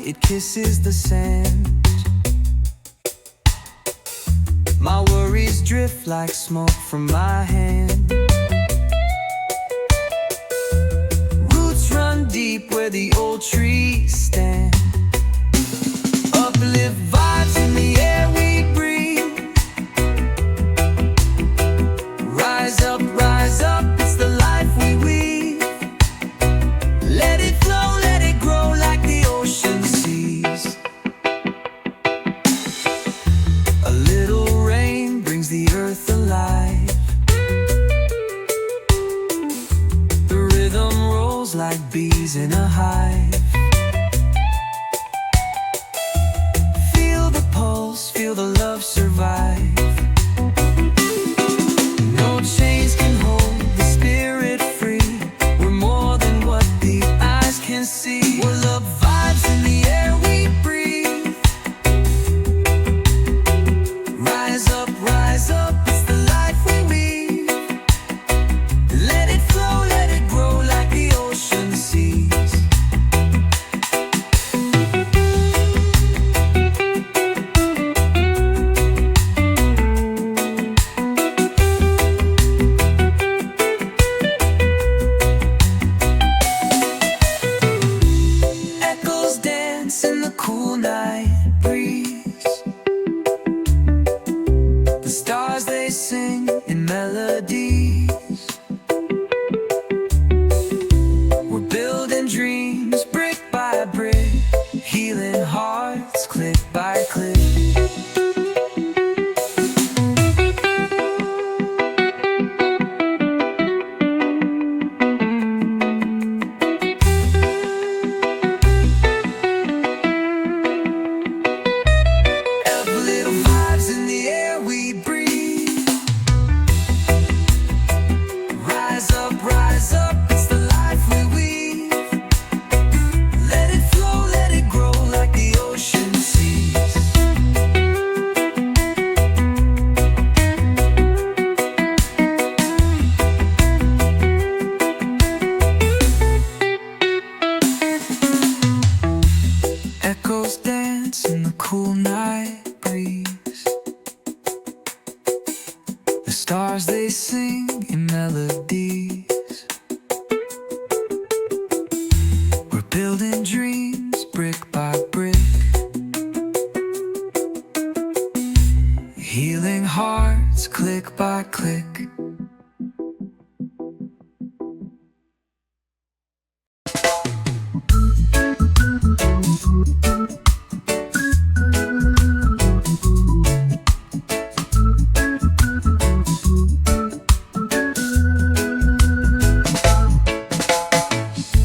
it kisses the sand. My worries drift like smoke from my hand. Roots run deep where the old trees stand. Uplift vibes in the air we breathe. Rise up, it's the life we weave. Let it flow, let it grow like the ocean seas. A little rain brings the earth alive. The rhythm rolls like bees in a hive. Feel the pulse, feel the love survive. No chains can hold the spirit free. We're more than what the eyes can see. We're love vibes in the air we breathe. Rise up, it's the life we weave. Let it flow, let it grow like the ocean seas. Echoes dance in the cool night breeze. The stars they sing in melodies. We're building dreams brick by brick, healing hearts click by click. Little vibes in the air we breathe. Rise up, it's the life we weave. Let it flow, let it grow like the ocean seas. Echoes dance in the cool night breeze. The stars they sing in melodies. We're building dreams brick by brick, healing hearts click by click.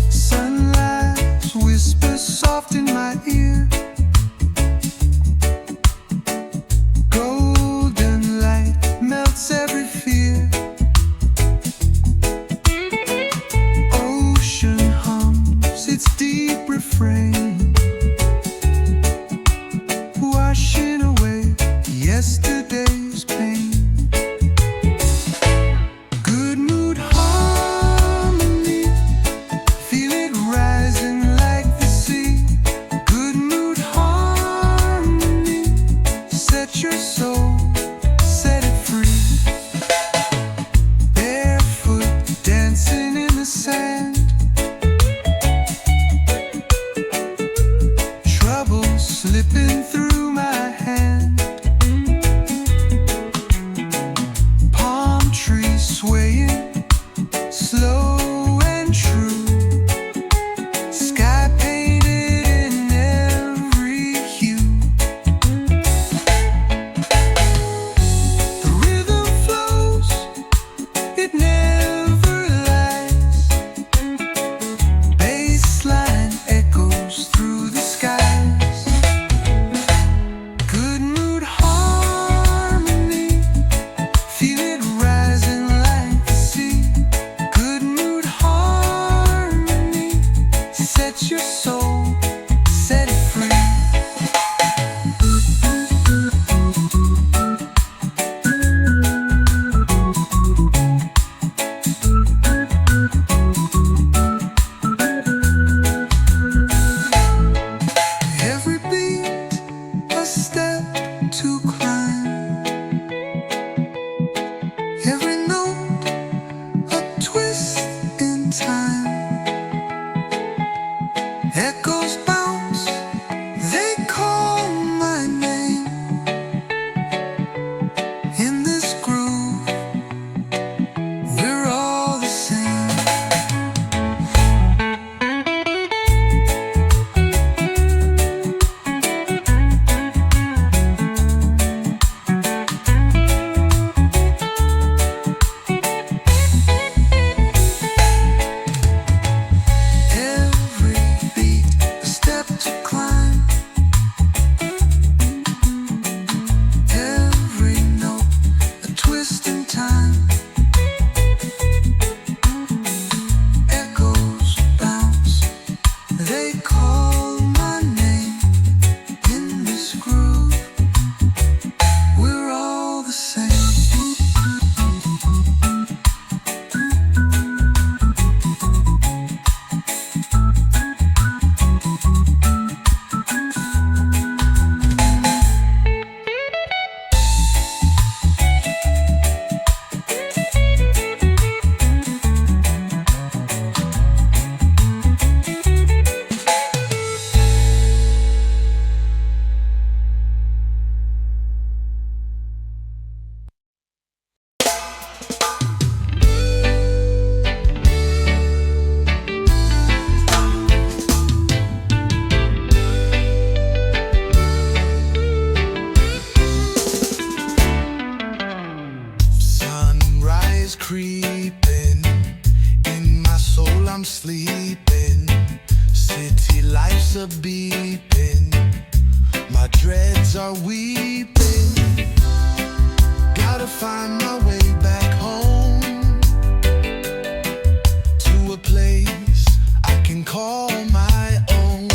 Sunlight whispers soft in my ear. Golden light melts every fear. Ocean hums its deep refrain, washing away yesterday's pain. Good mood harmony, feel it rising like the sea. Good mood harmony, set your soul, set it free. Barefoot dancing in the sand. Trouble slipping through my hand. Palm trees swaying, slow and true. Sky painted in every hue. The rhythm flows, it never lies. Bassline echoes through the skies. Good mood harmony, feel it rising like the sea. Good mood harmony, set your soul, set it free. Echoes bounce, they call my name. In this groove, we're all the same. Every beat, a step to climb. Every note, a twist in time. Echoes bounce, they call my name. In this groove, we're all the same. Sunrise creeping, in my soul I'm sleeping. City life's a beeping, my dreads are weeping. Gotta find my way back home, to a place I can call my own.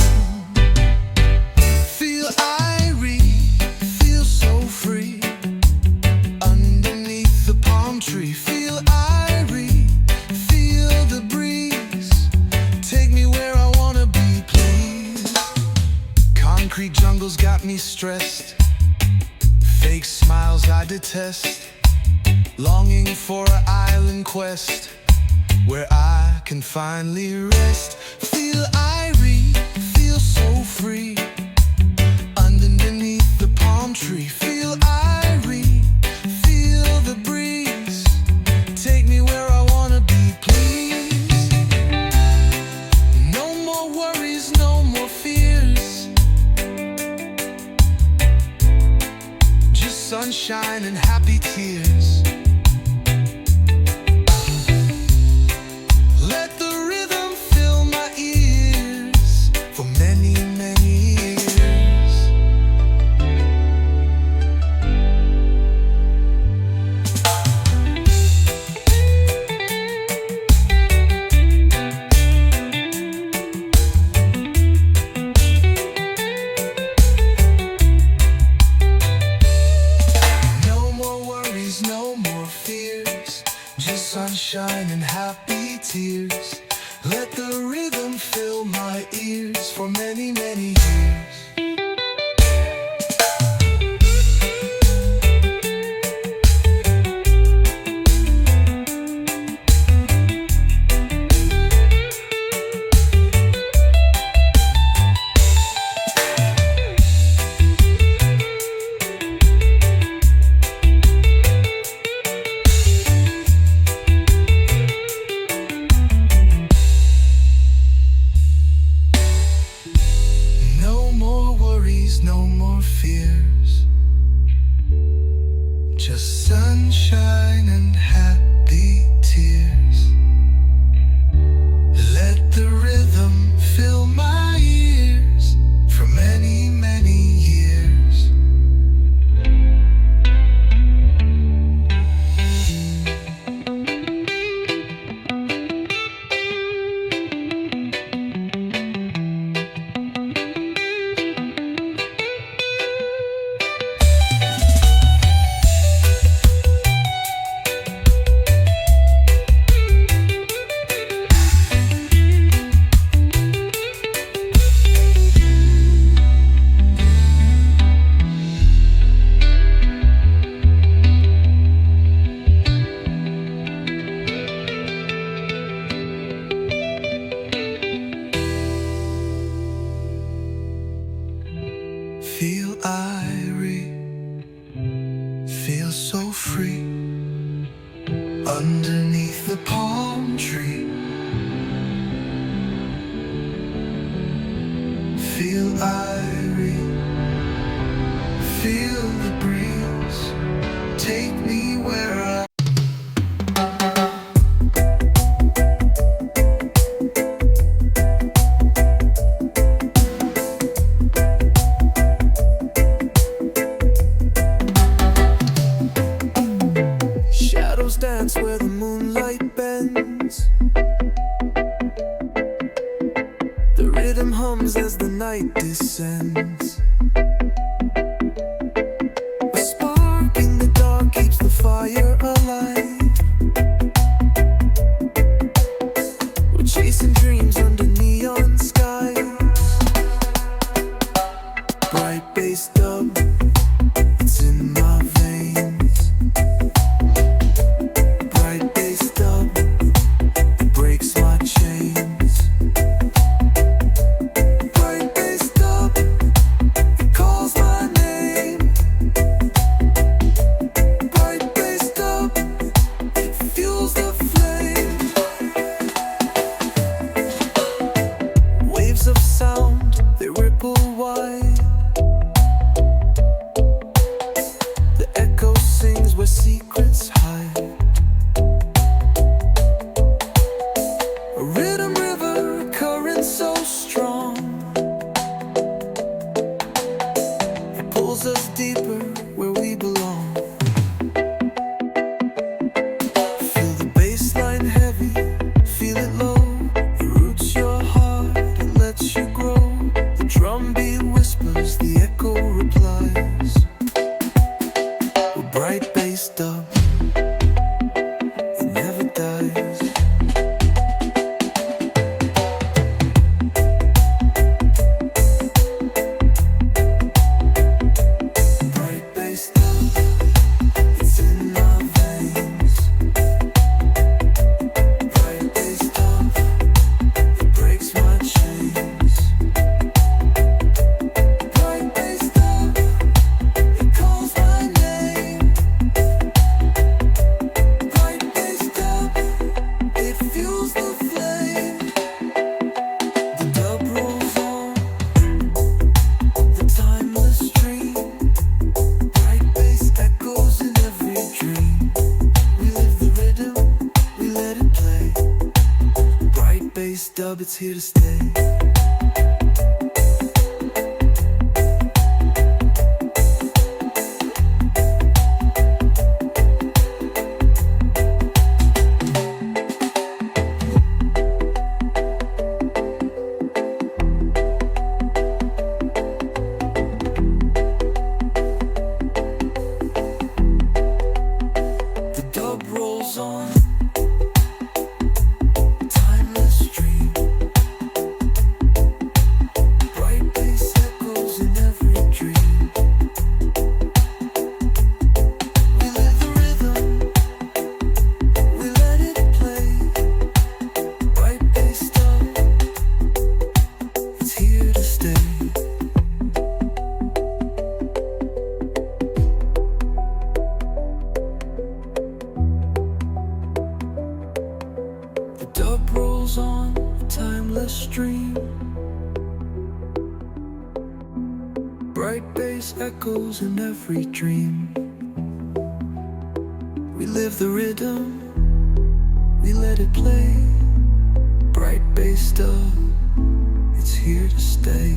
Feel irie, feel so free. Underneath the palm tree, feel irie, feel the breeze. Take me where I wanna be, please. Concrete jungles got me stressed, fake smiles I detest. Longing for an island quest, where I can finally rest. Feel irie, feel so free. Underneath the palm tree, feel irie, feel the breeze. Take me where I wanna be, please. No more worries, no more fears. Just sunshine and happy tears. Let the rhythm fill my ears for many, many years. No more worries, no more fears. Just sunshine and happy tears. Let the rhythm fill my ears for many, many years. No more worries, no more fears. Just sunshine and happy tears. Let the rhythm fill my ears for many, many years. Feel irie, feel so free underneath the palm tree. Feel irie, feel the breeze, take me where I dance where the moonlight bends. The rhythm hums as the night descends. A spark in the dark keeps the fire alive. We're chasing dreams under neon skies. Bright bass dub, it's in my veins. Of sound, they ripple wide. The echo sings where secrets hide. A rhythm river, a current so strong. It pulls us deeper where we belong. Feel the bass line heavy, feel it low. It roots your heart, lets you grow. The drum beat whispers, the echo replies. A bright bass dub, it never dies. Bright bass dub, it's in our veins. Bright bass dub, it breaks my chains. Bright bass dub, it calls my name. Bright bass dub, it fuels the flame. The dub rolls on, the timeless stream. Bright bass echoes in every dream. We live the rhythm, we let it play. Bright bass dub, it's here to stay. The dub rolls on, timeless stream. Bright bass echoes in every dream. We live the rhythm, we let it play. Bright bass dub, it's here to stay. The dub rolls on, a timeless stream. Bright bass echoes in every dream. We live the rhythm, we let it play. Bright bass dub, it's here to stay.